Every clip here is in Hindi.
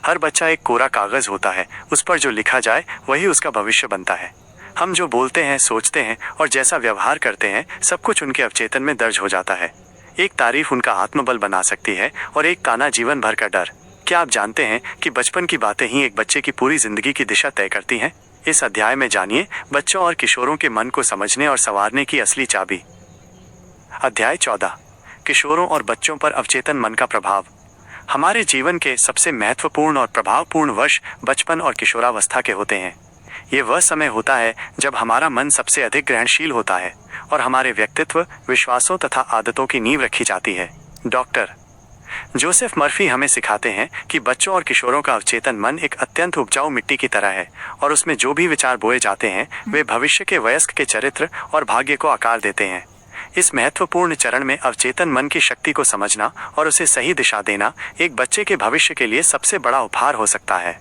हर बच्चा एक कोरा कागज होता है, उस पर जो लिखा जाए वही उसका भविष्य बनता है। हम जो बोलते हैं, सोचते हैं और जैसा व्यवहार करते हैं, सब कुछ उनके अवचेतन में दर्ज हो जाता है। एक तारीफ उनका आत्मबल बना सकती है और एक ताना जीवन भर का डर। क्या आप जानते हैं कि बचपन की बातें ही एक बच्चे की पूरी जिंदगी की दिशा तय करती हैं? इस अध्याय में जानिए बच्चों और किशोरों के मन को समझने और संवारने की असली चाबी। अध्याय 14, किशोरों और बच्चों पर अवचेतन मन का प्रभाव। हमारे जीवन के सबसे महत्वपूर्ण और प्रभावपूर्ण वर्ष बचपन और किशोरावस्था के होते हैं। ये वह समय होता है जब हमारा मन सबसे अधिक ग्रहणशील होता है और हमारे व्यक्तित्व, विश्वासों तथा आदतों की नींव रखी जाती है। डॉक्टर जोसेफ मर्फी हमें सिखाते हैं कि बच्चों और किशोरों का अवचेतन मन एक अत्यंत उपजाऊ मिट्टी की तरह है और उसमें जो भी विचार बोए जाते हैं वे भविष्य के वयस्क के चरित्र और भाग्य को आकार देते हैं। इस महत्वपूर्ण चरण में अवचेतन मन की शक्ति को समझना और उसे सही दिशा देना एक बच्चे के भविष्य के लिए सबसे बड़ा उपहार हो सकता है।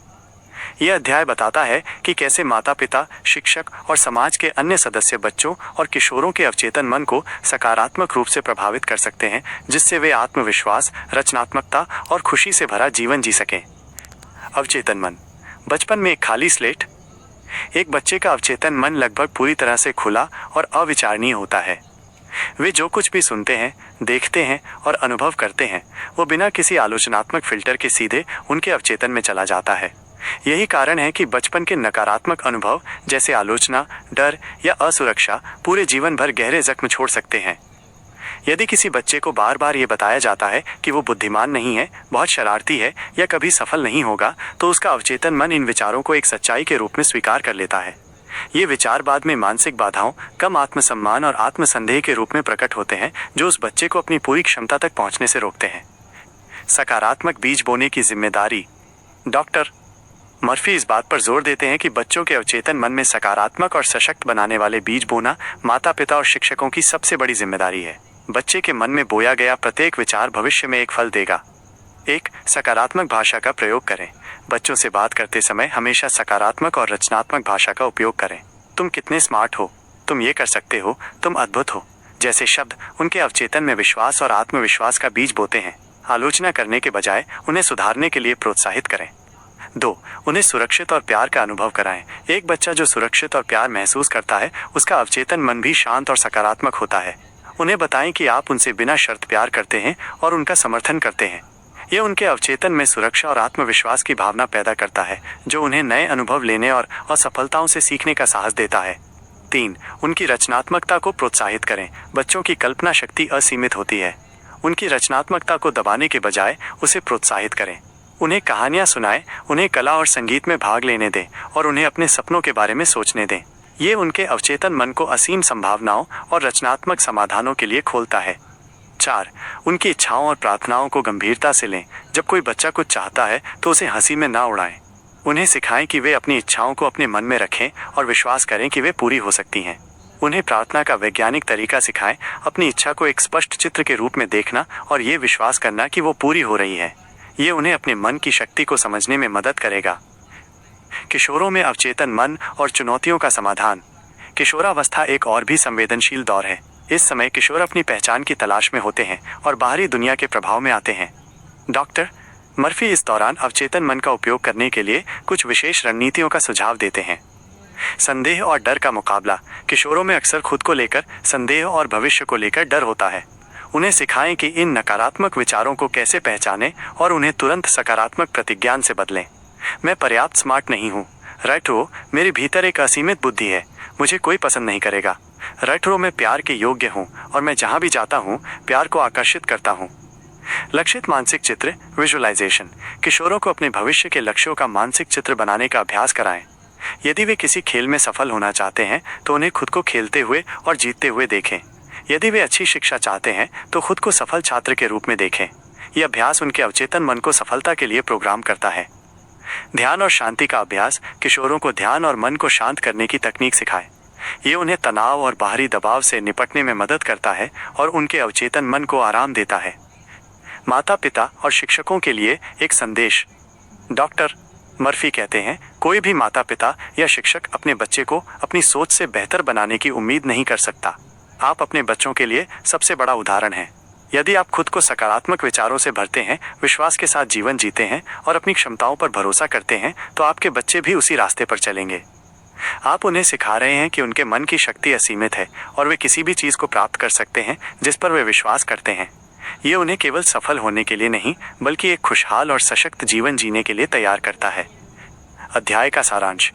यह अध्याय बताता है कि कैसे माता पिता, शिक्षक और समाज के अन्य सदस्य बच्चों और किशोरों के अवचेतन मन को सकारात्मक रूप से प्रभावित कर सकते हैं, जिससे वे आत्मविश्वास, रचनात्मकता और खुशी से भरा जीवन जी सकें। अवचेतन मन। बचपन में एक खाली स्लेट। एक बच्चे का अवचेतन मन लगभग पूरी तरह से खुला और अविचारणीय होता है। वे जो कुछ भी सुनते हैं, देखते हैं और अनुभव करते हैं, वो बिना किसी आलोचनात्मक फिल्टर के सीधे उनके अवचेतन में चला जाता है। यही कारण है कि बचपन के नकारात्मक अनुभव जैसे आलोचना, डर या असुरक्षा पूरे जीवन भर गहरे जख्म छोड़ सकते हैं। यदि किसी बच्चे को बार बार ये बताया जाता है कि वो बुद्धिमान नहीं है, बहुत शरारती है या कभी सफल नहीं होगा, तो उसका अवचेतन मन इन विचारों को एक सच्चाई के रूप में स्वीकार कर लेता है। ये विचार बाद में मानसिक बाधाओं, कम आत्मसम्मान और आत्मसंदेह के रूप में प्रकट होते हैं, जो उस बच्चे को अपनी पूरी क्षमता तक पहुंचने से रोकते हैं। सकारात्मक बीज बोने की जिम्मेदारी। डॉक्टर मर्फी इस बात पर जोर देते हैं कि बच्चों के अवचेतन मन में सकारात्मक और सशक्त बनाने वाले बीज बोना माता पिता और शिक्षकों की सबसे बड़ी जिम्मेदारी है। बच्चे के मन में बोया गया प्रत्येक विचार भविष्य में एक फल देगा। एक, सकारात्मक भाषा का प्रयोग करें। बच्चों से बात करते समय हमेशा सकारात्मक और रचनात्मक भाषा का उपयोग करें। तुम कितने स्मार्ट हो, तुम ये कर सकते हो, तुम अद्भुत हो जैसे शब्द उनके अवचेतन में विश्वास और आत्मविश्वास का बीज बोते हैं। आलोचना करने के बजाय उन्हें सुधारने के लिए प्रोत्साहित करें। 2, उन्हें सुरक्षित और प्यार का अनुभव कराएं। एक बच्चा जो सुरक्षित और प्यार महसूस करता है, उसका अवचेतन मन भी शांत और सकारात्मक होता है। उन्हें बताएं कि आप उनसे बिना शर्त प्यार करते हैं और उनका समर्थन करते हैं। यह उनके अवचेतन में सुरक्षा और आत्मविश्वास की भावना पैदा करता है, जो उन्हें नए अनुभव लेने और असफलताओं से सीखने का साहस देता है। 3, उनकी रचनात्मकता को प्रोत्साहित करें। बच्चों की कल्पना शक्ति असीमित होती है। उनकी रचनात्मकता को दबाने के बजाय उसे प्रोत्साहित करें। उन्हें कहानियां सुनाएं, उन्हें कला और संगीत में भाग लेने दें और उन्हें अपने सपनों के बारे में सोचने दें। ये उनके अवचेतन मन को असीम संभावनाओं और रचनात्मक समाधानों के लिए खोलता है। 4, उनकी इच्छाओं और प्रार्थनाओं को गंभीरता से लें। जब कोई बच्चा कुछ चाहता है तो उसे हंसी में ना उड़ाएं। उन्हें सिखाएं कि वे अपनी इच्छाओं को अपने मन में रखें और विश्वास करें कि वे पूरी हो सकती हैं। उन्हें प्रार्थना का वैज्ञानिक तरीका सिखाएं, अपनी इच्छा को एक स्पष्ट चित्र के रूप में देखना और ये विश्वास करना कि वो पूरी हो रही है। ये उन्हें अपने मन की शक्ति को समझने में मदद करेगा। किशोरों में अवचेतन मन और चुनौतियों का समाधान। किशोरावस्था एक और भी संवेदनशील दौर है। इस समय किशोर अपनी पहचान की तलाश में होते हैं और बाहरी दुनिया के प्रभाव में आते हैं। डॉक्टर मर्फी इस दौरान अवचेतन मन का उपयोग करने के लिए कुछ विशेष रणनीतियों का सुझाव देते हैं। संदेह और डर का मुकाबला। किशोरों में अक्सर खुद को लेकर संदेह और भविष्य को लेकर डर होता है। उन्हें सिखाएं कि इन नकारात्मक विचारों को कैसे पहचानें और उन्हें तुरंत सकारात्मक प्रतिज्ञान से बदलें। मैं पर्याप्त स्मार्ट नहीं हूँ। रेट्रो, मेरे भीतर एक असीमित बुद्धि है, मुझे कोई पसंद नहीं करेगा। रेट्रो, मैं प्यार के योग्य हूँ और मैं जहाँ भी जाता हूँ प्यार को आकर्षित करता हूँ। लक्षित मानसिक चित्र विजुअलाइजेशन। किशोरों को अपने भविष्य के लक्ष्यों का मानसिक चित्र बनाने का अभ्यास कराएं। यदि वे किसी खेल में सफल होना चाहते हैं तो उन्हें खुद को खेलते हुए और जीतते हुए देखें। यदि वे अच्छी शिक्षा चाहते हैं तो खुद को सफल छात्र के रूप में देखें। यह अभ्यास उनके अवचेतन मन को सफलता के लिए प्रोग्राम करता है। ध्यान और शांति का अभ्यास। किशोरों को ध्यान और मन को शांत करने की तकनीक सिखाएं। ये उन्हें तनाव और बाहरी दबाव से निपटने में मदद करता है और उनके अवचेतन मन को आराम देता है। माता पिता और शिक्षकों के लिए एक संदेश। डॉक्टर मर्फी कहते हैं, कोई भी माता पिता या शिक्षक अपने बच्चे को अपनी सोच से बेहतर बनाने की उम्मीद नहीं कर सकता। आप अपने बच्चों के लिए सबसे बड़ा उदाहरण हैं। यदि आप खुद को सकारात्मक विचारों से भरते हैं, विश्वास के साथ जीवन जीते हैं और अपनी क्षमताओं पर भरोसा करते हैं, तो आपके बच्चे भी उसी रास्ते पर चलेंगे। आप उन्हें सिखा रहे हैं कि उनके मन की शक्ति असीमित है और वे किसी भी चीज को प्राप्त कर सकते हैं जिस पर वे विश्वास करते हैं। ये उन्हें केवल सफल होने के लिए नहीं, बल्कि एक खुशहाल और सशक्त जीवन जीने के लिए तैयार करता है। अध्याय का सारांश।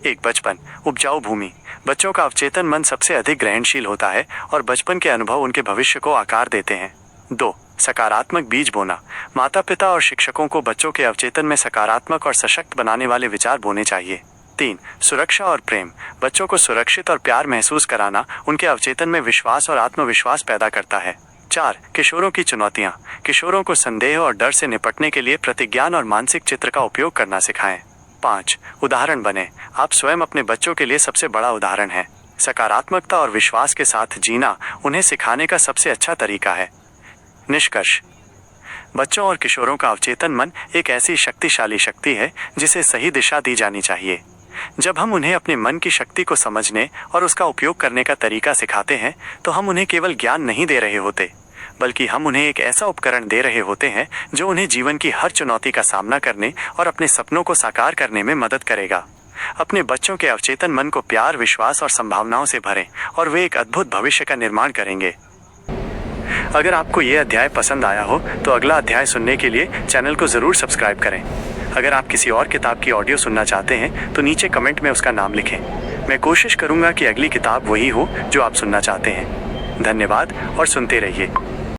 1. बचपन, उपजाऊ भूमि। बच्चों का अवचेतन मन सबसे अधिक ग्रहणशील होता है और बचपन के अनुभव उनके भविष्य को आकार देते हैं। 2. सकारात्मक बीज बोना। माता पिता और शिक्षकों को बच्चों के अवचेतन में सकारात्मक और सशक्त बनाने वाले विचार बोने चाहिए। 3. सुरक्षा और प्रेम। बच्चों को सुरक्षित और प्यार महसूस कराना उनके अवचेतन में विश्वास और आत्मविश्वास पैदा करता है। 4. किशोरों की चुनौतियां। किशोरों को संदेह और डर से निपटने के लिए प्रतिज्ञान और मानसिक चित्र का उपयोग करना सिखाएं। 5. उदाहरण बने। आप स्वयं अपने बच्चों के लिए सबसे बड़ा उदाहरण हैं। सकारात्मकता और विश्वास के साथ जीना उन्हें सिखाने का सबसे अच्छा तरीका है। निष्कर्ष। बच्चों और किशोरों का अवचेतन मन एक ऐसी शक्तिशाली शक्ति है जिसे सही दिशा दी जानी चाहिए। जब हम उन्हें अपने मन की शक्ति को समझने और उसका उपयोग करने का तरीका सिखाते हैं, तो हम उन्हें केवल ज्ञान नहीं दे रहे होते, बल्कि हम उन्हें एक ऐसा उपकरण दे रहे होते हैं जो उन्हें जीवन की हर चुनौती का सामना करने और अपने सपनों को साकार करने में मदद करेगा। अपने बच्चों के अवचेतन मन को प्यार, विश्वास और संभावनाओं से भरें और वे एक अद्भुत भविष्य का निर्माण करेंगे। अगर आपको ये अध्याय पसंद आया हो तो अगला अध्याय सुनने के लिए चैनल को जरूर सब्सक्राइब करें। अगर आप किसी और किताब की ऑडियो सुनना चाहते हैं तो नीचे कमेंट में उसका नाम लिखें। मैं कोशिश करूंगा कि अगली किताब वही हो जो आप सुनना चाहते हैं। धन्यवाद और सुनते रहिए।